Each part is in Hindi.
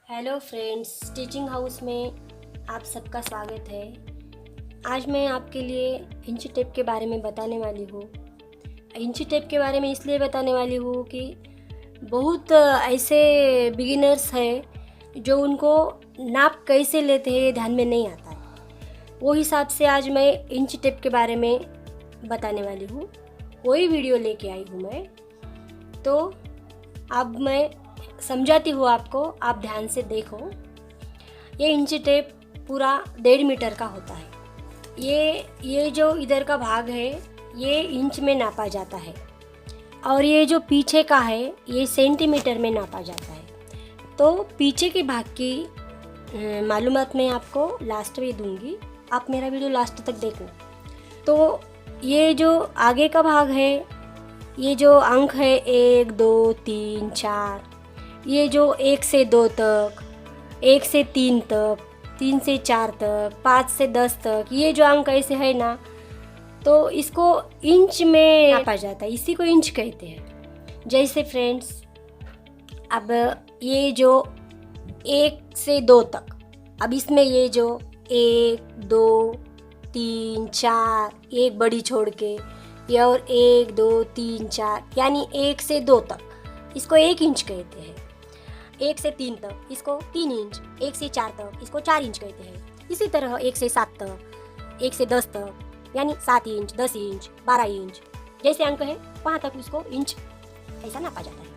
हेलो फ्रेंड्स, टीचिंग हाउस में आप सबका स्वागत है। आज मैं आपके लिए इंच टेप के बारे में बताने वाली हूँ। इंच टेप के बारे में इसलिए बताने वाली हूँ कि बहुत ऐसे बिगिनर्स हैं जो उनको नाप कैसे लेते हैं ध्यान में नहीं आता है। वो हिसाब से आज मैं इंच टेप के बारे में बताने वाली हूँ। वही वीडियो लेके आई हूँ मैं। तो अब मैं समझाती हूँ आपको, आप ध्यान से देखो। ये इंच टेप पूरा 1.5 मीटर का होता है। ये जो इधर का भाग है ये इंच में नापा जाता है और ये जो पीछे का है ये सेंटीमीटर में नापा जाता है। तो पीछे के भाग की मालूमात मैं आपको लास्ट में दूंगी, आप मेरा वीडियो लास्ट तक देखो। तो ये जो आगे का भाग है, ये जो अंक है 1 2 3 4, ये जो 1 से 2 तक, 1 से 3 तक, 3 से 4 तक, 5 से 10 तक, ये जो अंक ऐसे है ना, तो इसको इंच में नापा जाता है। इसी को इंच कहते हैं। जैसे फ्रेंड्स, अब ये जो 1 से 2 तक, अब इसमें ये जो 1 2 3 4, एक बड़ी छोड़ के, ये और 1 2 3 4, यानी 1 से 2 तक इसको 1 इंच कहते हैं। 1 से 3 तक इसको 3 इंच, 1 से 4 तक इसको 4 इंच कहते हैं। इसी तरह 1 से 7 तक, 1 से 10 तक, यानी 7 इंच, 10 इंच, 12 इंच, जैसे अंक है वहाँ तक इसको इंच ऐसा नापा जाता है।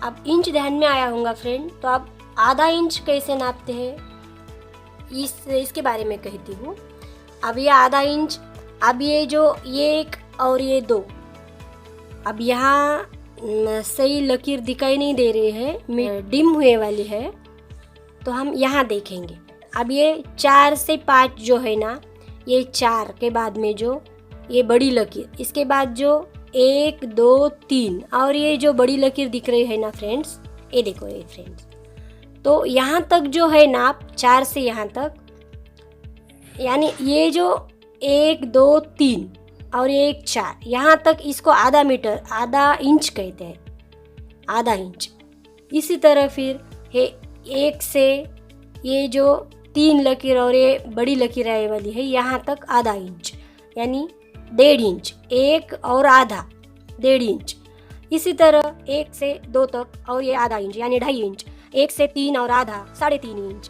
अब इंच ध्यान में आया होगा फ्रेंड, तो अब आधा इंच कैसे नापते हैं इसके बारे में कहती हूँ। अब ये आधा इंच, अब ये जो 1 और ये 2, अब यहाँ सही लकीर दिखाई नहीं दे रही है, डिम हुए वाली है, तो हम यहाँ देखेंगे। अब ये 4 से 5 जो है ना, ये 4 के बाद में जो ये बड़ी लकीर, इसके बाद जो 1 2 3 और ये जो बड़ी लकीर दिख रही है ना फ्रेंड्स, ये देखो ये फ्रेंड्स, तो यहाँ तक जो है ना, 4 से यहाँ तक, यानी ये जो 1 2 3 और 1 4, यहाँ तक इसको आधा मीटर, आधा इंच कहते हैं, आधा इंच। इसी तरह फिर ये 1 से ये जो 3 लकीर और ये बड़ी लकीर आने वाली है, यहाँ तक आधा इंच, यानी 1.5 इंच, 1 और आधा 1.5 इंच। इसी तरह 1 से 2 तक और ये आधा इंच, यानी 2.5 इंच। 1 से 3 और आधा 3.5 इंच,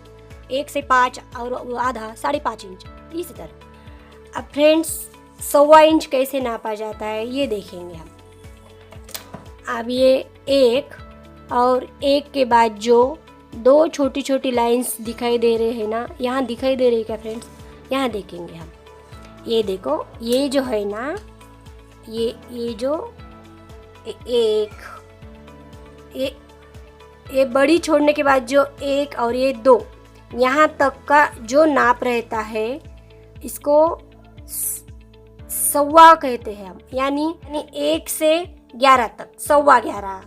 1 से 5 और आधा 5.5 इंच। इसी तरह अब फ्रेंड्स 1.25 इंच कैसे नापा जाता है ये देखेंगे हम। अब ये 1 और 1 के बाद जो 2 छोटी छोटी लाइंस दिखाई दे रहे हैं ना, यहाँ दिखाई दे रही है क्या फ्रेंड्स, यहाँ देखेंगे हम। ये देखो, ये जो है ना, ये जो 1, ये बड़ी छोड़ने के बाद जो 1 और ये 2, यहाँ तक का जो नाप रहता है इसको 1.25 कहते हैं हम, यानी 1 से 11 तक, 11.25,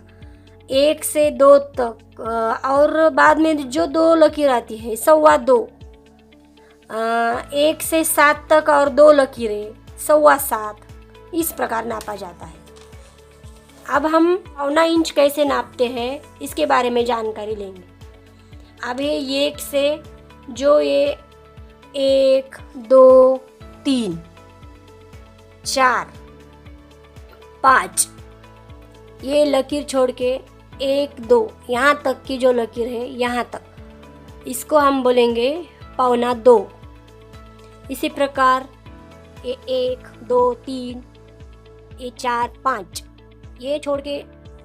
1 से 2 तक, और बाद में जो 2 लकीर आती है 2.25, 1 से 7 तक और 2 लकीरें 7.25, इस प्रकार नापा जाता है। अब हम 1.25 इंच कैसे नापते हैं इसके बारे में जानकारी लेंगे। अब ये 1 से जो ये 1 2 3 4 5, ये लकीर छोड़ के 1 2 यहाँ तक की जो लकीर है, यहाँ तक, इसको हम बोलेंगे 1.25। इसी प्रकार ये 1 2 3, ये 4 5, ये छोड़ के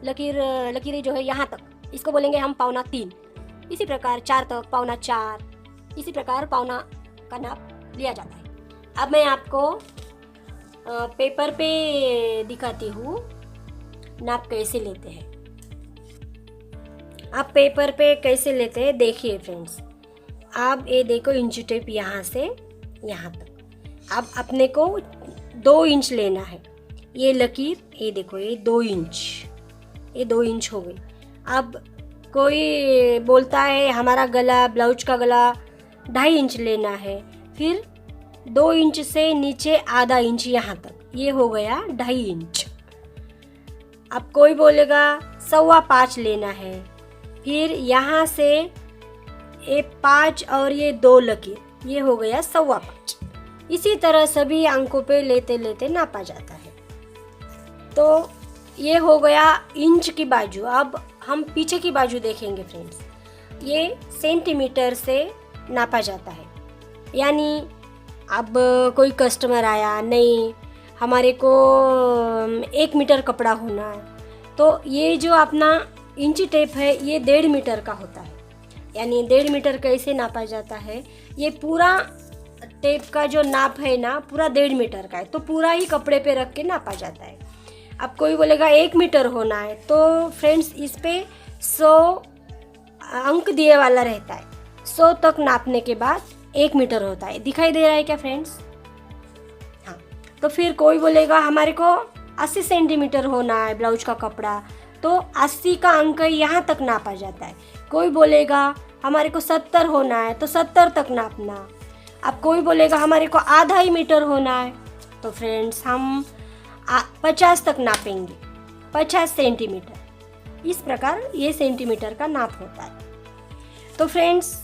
लकीरें जो है यहाँ तक, इसको बोलेंगे हम 1.25। इसी प्रकार 4 तक 1.25, इसी प्रकार 1.25 का नाप लिया जाता है। अब मैं आपको पेपर पे दिखाती हूँ नाप कैसे लेते हैं। आप पेपर पे कैसे लेते हैं देखिए फ्रेंड्स। आप ये देखो, इंच टेप यहाँ से यहाँ तक। अब अपने को 2 इंच लेना है। ये लकीर, ये देखो, ये 2 इंच, ये 2 इंच हो गई। अब कोई बोलता है हमारा गला, ब्लाउज का गला 2.5 इंच लेना है, फिर 2 इंच से नीचे आधा इंच यहाँ तक, ये हो गया 2.5 इंच। अब कोई बोलेगा 5.25 लेना है, फिर यहाँ से ये 5 और ये 2 लकीर, ये हो गया 5.25। इसी तरह सभी अंकों पे लेते लेते नापा जाता है। तो ये हो गया इंच की बाजू। अब हम पीछे की बाजू देखेंगे फ्रेंड्स। ये सेंटीमीटर से नापा जाता है। यानी अब कोई कस्टमर आया, नहीं हमारे को 1 मीटर कपड़ा होना है, तो ये जो अपना इंची टेप है ये 1.5 मीटर का होता है। यानी 1.5 मीटर कैसे नापा जाता है, ये पूरा टेप का जो नाप है ना पूरा 1.5 मीटर का है, तो पूरा ही कपड़े पे रख के नापा जाता है। अब कोई बोलेगा 1 मीटर होना है, तो फ्रेंड्स इस पे 100 अंक दिए वाला रहता है। 100 तक नापने के बाद 1 मीटर होता है। दिखाई दे रहा है क्या फ्रेंड्स? हाँ। तो फिर कोई बोलेगा हमारे को 80 सेंटीमीटर होना है ब्लाउज का कपड़ा, तो 80 का अंक यहाँ तक नापा जाता है। कोई बोलेगा हमारे को 70 होना है, तो 70 तक नापना। अब कोई बोलेगा हमारे को आधा ही मीटर होना है, तो फ्रेंड्स हम 50 तक नापेंगे, 50 सेंटीमीटर। इस प्रकार ये सेंटीमीटर का नाप होता है। तो फ्रेंड्स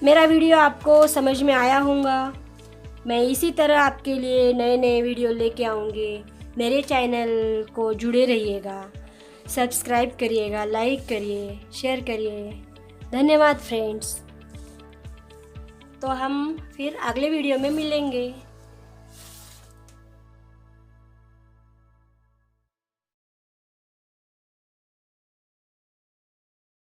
मेरा वीडियो आपको समझ में आया होगा। मैं इसी तरह आपके लिए नए नए वीडियो लेके आऊँगी। मेरे चैनल को जुड़े रहिएगा, सब्सक्राइब करिएगा, लाइक करिए, शेयर करिए। धन्यवाद फ्रेंड्स। तो हम फिर अगले वीडियो में मिलेंगे।